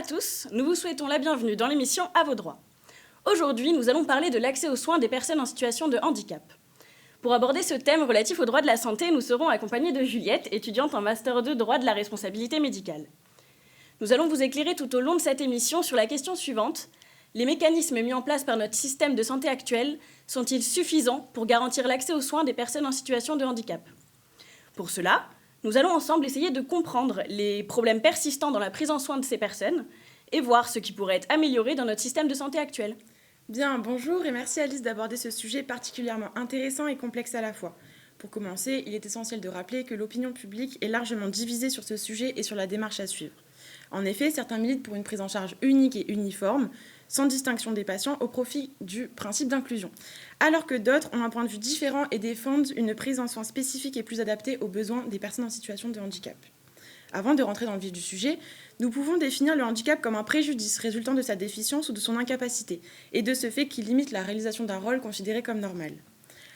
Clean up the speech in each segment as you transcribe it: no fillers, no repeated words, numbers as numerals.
tous, nous vous souhaitons la bienvenue dans l'émission À vos droits. Aujourd'hui, nous allons parler de l'accès aux soins des personnes en situation de handicap. Pour aborder ce thème relatif aux droits de la santé, nous serons accompagnés de Juliette, étudiante en Master 2 droit de la responsabilité médicale. Nous allons vous éclairer tout au long de cette émission sur la question suivante. Les mécanismes mis en place par notre système de santé actuel sont-ils suffisants pour garantir l'accès aux soins des personnes en situation de handicap ? Pour cela, nous allons ensemble essayer de comprendre les problèmes persistants dans la prise en soin de ces personnes et voir ce qui pourrait être amélioré dans notre système de santé actuel. Bien, bonjour et merci Alice d'aborder ce sujet particulièrement intéressant et complexe à la fois. Pour commencer, il est essentiel de rappeler que l'opinion publique est largement divisée sur ce sujet et sur la démarche à suivre. En effet, certains militent pour une prise en charge unique et uniforme, sans distinction des patients, au profit du principe d'inclusion. Alors que d'autres ont un point de vue différent et défendent une prise en soin spécifique et plus adaptée aux besoins des personnes en situation de handicap. Avant de rentrer dans le vif du sujet, nous pouvons définir le handicap comme un préjudice résultant de sa déficience ou de son incapacité, et de ce fait qui limite la réalisation d'un rôle considéré comme normal.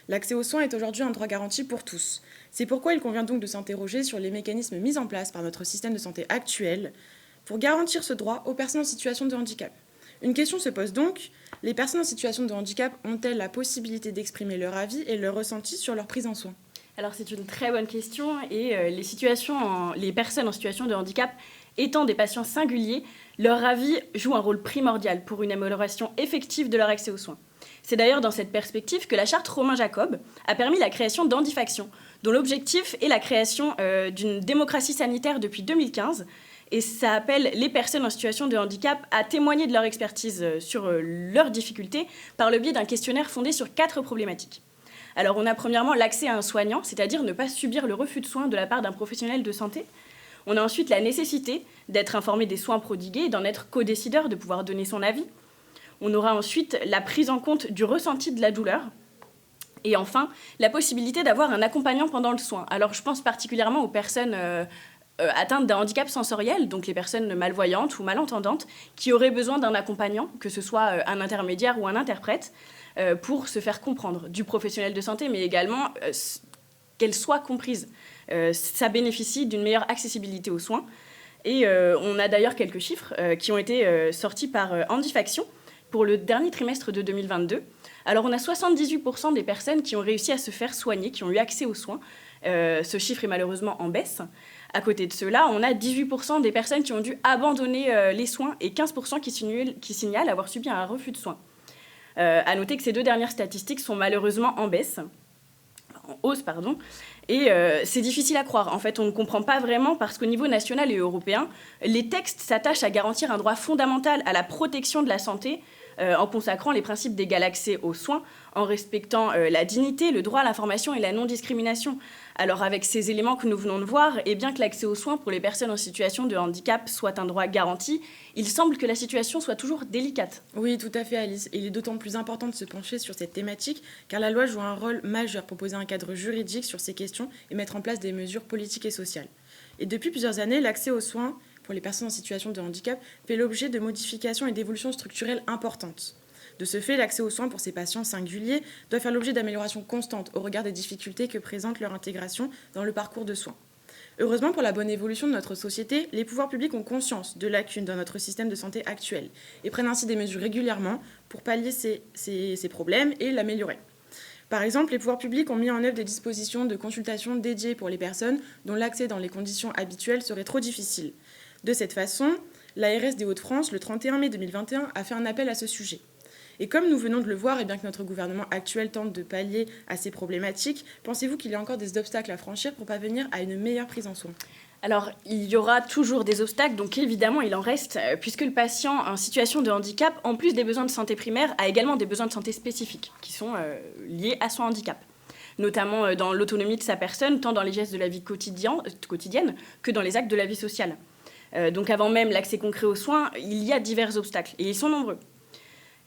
L'accès aux soins est aujourd'hui un droit garanti pour tous. C'est pourquoi il convient donc de s'interroger sur les mécanismes mis en place par notre système de santé actuel pour garantir ce droit aux personnes en situation de handicap. Une question se pose donc, les personnes en situation de handicap ont-elles la possibilité d'exprimer leur avis et leur ressenti sur leur prise en soin ? Alors c'est une très bonne question et les personnes en situation de handicap étant des patients singuliers, leur avis joue un rôle primordial pour une amélioration effective de leur accès aux soins. C'est d'ailleurs dans cette perspective que la charte Romain-Jacob a permis la création d'Handifaction, dont l'objectif est la création d'une démocratie sanitaire depuis 2015. Et ça appelle les personnes en situation de handicap à témoigner de leur expertise sur leurs difficultés par le biais d'un questionnaire fondé sur 4 problématiques. Alors on a premièrement l'accès à un soignant, c'est-à-dire ne pas subir le refus de soins de la part d'un professionnel de santé. On a ensuite la nécessité d'être informé des soins prodigués, d'en être co-décideur, de pouvoir donner son avis. On aura ensuite la prise en compte du ressenti de la douleur. Et enfin, la possibilité d'avoir un accompagnant pendant le soin. Alors je pense particulièrement aux personnes atteintes d'un handicap sensoriel, donc les personnes malvoyantes ou malentendantes, qui auraient besoin d'un accompagnant, que ce soit un intermédiaire ou un interprète, pour se faire comprendre du professionnel de santé, mais également qu'elle soit comprise. Ça bénéficie d'une meilleure accessibilité aux soins. Et on a d'ailleurs quelques chiffres qui ont été sortis par Handifaction pour le dernier trimestre de 2022. Alors on a 78% des personnes qui ont réussi à se faire soigner, qui ont eu accès aux soins. Ce chiffre est malheureusement en baisse. À côté de cela, on a 18% des personnes qui ont dû abandonner les soins et 15% qui signalent avoir subi un refus de soins. À noter que ces 2 dernières statistiques sont malheureusement en hausse. Et c'est difficile à croire. En fait, on ne comprend pas vraiment parce qu'au niveau national et européen, les textes s'attachent à garantir un droit fondamental à la protection de la santé en consacrant les principes d'égal accès aux soins, en respectant la dignité, le droit à l'information et la non-discrimination. Alors avec ces éléments que nous venons de voir, et bien que l'accès aux soins pour les personnes en situation de handicap soit un droit garanti, il semble que la situation soit toujours délicate. Oui, tout à fait Alice. Il est d'autant plus important de se pencher sur cette thématique car la loi joue un rôle majeur pour poser un cadre juridique sur ces questions et mettre en place des mesures politiques et sociales. Et depuis plusieurs années, l'accès aux soins pour les personnes en situation de handicap fait l'objet de modifications et d'évolutions structurelles importantes. De ce fait, l'accès aux soins pour ces patients singuliers doit faire l'objet d'améliorations constantes au regard des difficultés que présente leur intégration dans le parcours de soins. Heureusement, pour la bonne évolution de notre société, les pouvoirs publics ont conscience de lacunes dans notre système de santé actuel et prennent ainsi des mesures régulièrement pour pallier ces problèmes et l'améliorer. Par exemple, les pouvoirs publics ont mis en œuvre des dispositions de consultation dédiées pour les personnes dont l'accès dans les conditions habituelles serait trop difficile. De cette façon, l'ARS des Hauts-de-France, le 31 mai 2021, a fait un appel à ce sujet. Et comme nous venons de le voir, et bien que notre gouvernement actuel tente de pallier à ces problématiques, pensez-vous qu'il y a encore des obstacles à franchir pour parvenir à une meilleure prise en soin ? Alors, il y aura toujours des obstacles, donc évidemment, il en reste, puisque le patient en situation de handicap, en plus des besoins de santé primaire, a également des besoins de santé spécifiques, qui sont liés à son handicap, notamment dans l'autonomie de sa personne, tant dans les gestes de la vie quotidienne que dans les actes de la vie sociale. Donc avant même l'accès concret aux soins, il y a divers obstacles, et ils sont nombreux.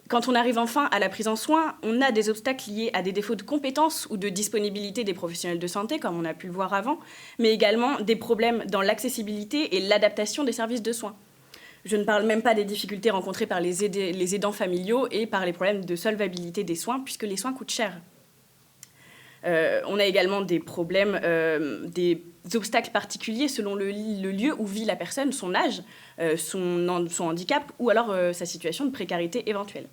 Quand on arrive enfin à la prise en soin, on a des obstacles liés à des défauts de compétences ou de disponibilité des professionnels de santé, comme on a pu le voir avant, mais également des problèmes dans l'accessibilité et l'adaptation des services de soins. Je ne parle même pas des difficultés rencontrées par les aidants familiaux et par les problèmes de solvabilité des soins, puisque les soins coûtent cher. On a également des problèmes, des obstacles particuliers selon le lieu où vit la personne, son âge, son handicap ou alors sa situation de précarité éventuelle.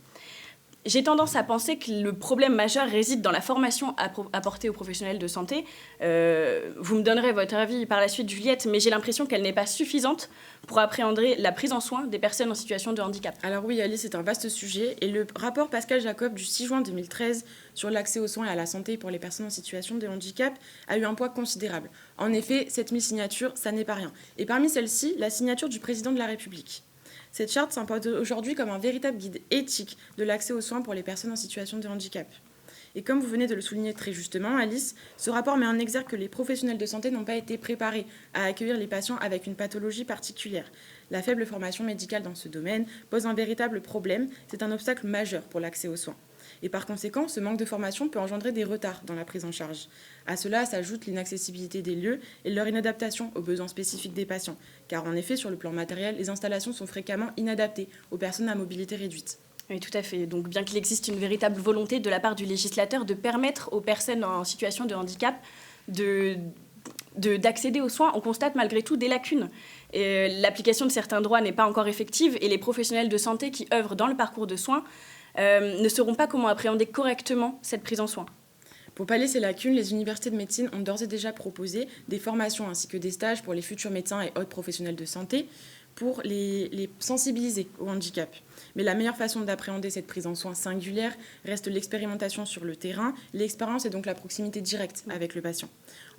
J'ai tendance à penser que le problème majeur réside dans la formation apportée aux professionnels de santé. Vous me donnerez votre avis par la suite, Juliette, mais j'ai l'impression qu'elle n'est pas suffisante pour appréhender la prise en soin des personnes en situation de handicap. Alors oui, Alice, c'est un vaste sujet. Et le rapport Pascal Jacob du 6 juin 2013 sur l'accès aux soins et à la santé pour les personnes en situation de handicap a eu un poids considérable. En effet, 7000 signatures, ça n'est pas rien. Et parmi celles-ci, la signature du président de la République. Cette charte s'impose aujourd'hui comme un véritable guide éthique de l'accès aux soins pour les personnes en situation de handicap. Et comme vous venez de le souligner très justement, Alice, ce rapport met en exergue que les professionnels de santé n'ont pas été préparés à accueillir les patients avec une pathologie particulière. La faible formation médicale dans ce domaine pose un véritable problème, c'est un obstacle majeur pour l'accès aux soins. Et par conséquent, ce manque de formation peut engendrer des retards dans la prise en charge. À cela s'ajoute l'inaccessibilité des lieux et leur inadaptation aux besoins spécifiques des patients. Car en effet, sur le plan matériel, les installations sont fréquemment inadaptées aux personnes à mobilité réduite. Oui, tout à fait. Donc, bien qu'il existe une véritable volonté de la part du législateur de permettre aux personnes en situation de handicap d'accéder aux soins, on constate malgré tout des lacunes. L'application de certains droits n'est pas encore effective et les professionnels de santé qui œuvrent dans le parcours de soins ne sauront pas comment appréhender correctement cette prise en soin. Pour pallier ces lacunes, les universités de médecine ont d'ores et déjà proposé des formations ainsi que des stages pour les futurs médecins et autres professionnels de santé pour les sensibiliser au handicap. Mais la meilleure façon d'appréhender cette prise en soin singulière reste l'expérimentation sur le terrain, l'expérience et donc la proximité directe avec le patient.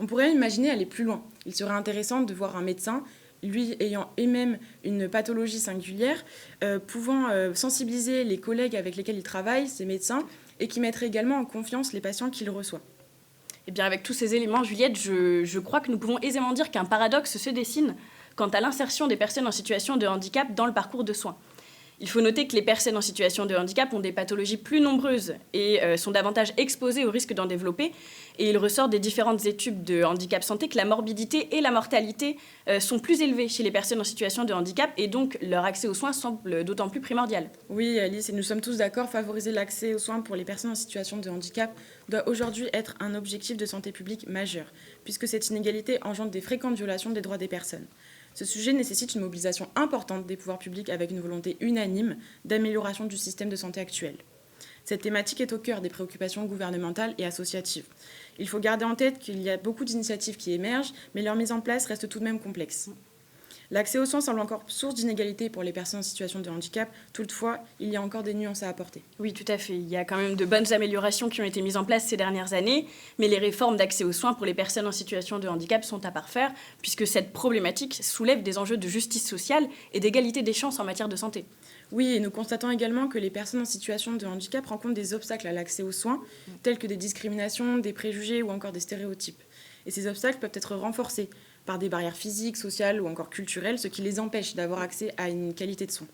On pourrait imaginer aller plus loin. Il serait intéressant de voir un médecin, lui ayant même une pathologie singulière, pouvant sensibiliser les collègues avec lesquels il travaille, ces médecins, et qui mettrait également en confiance les patients qu'il reçoit. Eh bien, avec tous ces éléments, Juliette, je crois que nous pouvons aisément dire qu'un paradoxe se dessine quant à l'insertion des personnes en situation de handicap dans le parcours de soins. Il faut noter que les personnes en situation de handicap ont des pathologies plus nombreuses et sont davantage exposées au risque d'en développer. Et il ressort des différentes études de handicap santé que la morbidité et la mortalité sont plus élevées chez les personnes en situation de handicap et donc leur accès aux soins semble d'autant plus primordial. Oui, Alice, et nous sommes tous d'accord, favoriser l'accès aux soins pour les personnes en situation de handicap doit aujourd'hui être un objectif de santé publique majeur, puisque cette inégalité engendre des fréquentes violations des droits des personnes. Ce sujet nécessite une mobilisation importante des pouvoirs publics avec une volonté unanime d'amélioration du système de santé actuel. Cette thématique est au cœur des préoccupations gouvernementales et associatives. Il faut garder en tête qu'il y a beaucoup d'initiatives qui émergent, mais leur mise en place reste tout de même complexe. L'accès aux soins semble encore source d'inégalité pour les personnes en situation de handicap. Toutefois, il y a encore des nuances à apporter. Oui, tout à fait. Il y a quand même de bonnes améliorations qui ont été mises en place ces dernières années, mais les réformes d'accès aux soins pour les personnes en situation de handicap sont à parfaire, puisque cette problématique soulève des enjeux de justice sociale et d'égalité des chances en matière de santé. Oui, et nous constatons également que les personnes en situation de handicap rencontrent des obstacles à l'accès aux soins, tels que des discriminations, des préjugés ou encore des stéréotypes. Et ces obstacles peuvent être renforcés par des barrières physiques, sociales ou encore culturelles, ce qui les empêche d'avoir accès à une qualité de soins.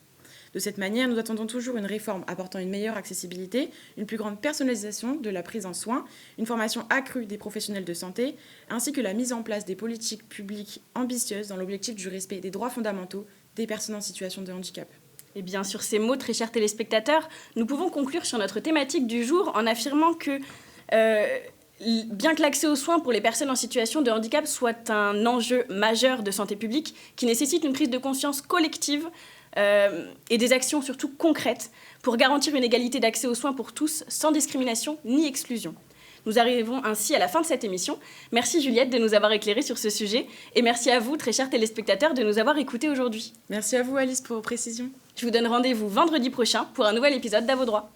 De cette manière, nous attendons toujours une réforme apportant une meilleure accessibilité, une plus grande personnalisation de la prise en soins, une formation accrue des professionnels de santé, ainsi que la mise en place des politiques publiques ambitieuses dans l'objectif du respect des droits fondamentaux des personnes en situation de handicap. Et bien, sur ces mots, très chers téléspectateurs, nous pouvons conclure sur notre thématique du jour en affirmant que bien que l'accès aux soins pour les personnes en situation de handicap soit un enjeu majeur de santé publique qui nécessite une prise de conscience collective et des actions surtout concrètes pour garantir une égalité d'accès aux soins pour tous sans discrimination ni exclusion. Nous arrivons ainsi à la fin de cette émission. Merci Juliette de nous avoir éclairés sur ce sujet et merci à vous, très chers téléspectateurs, de nous avoir écoutés aujourd'hui. Merci à vous Alice pour vos précisions. Je vous donne rendez-vous vendredi prochain pour un nouvel épisode d'À vos droits.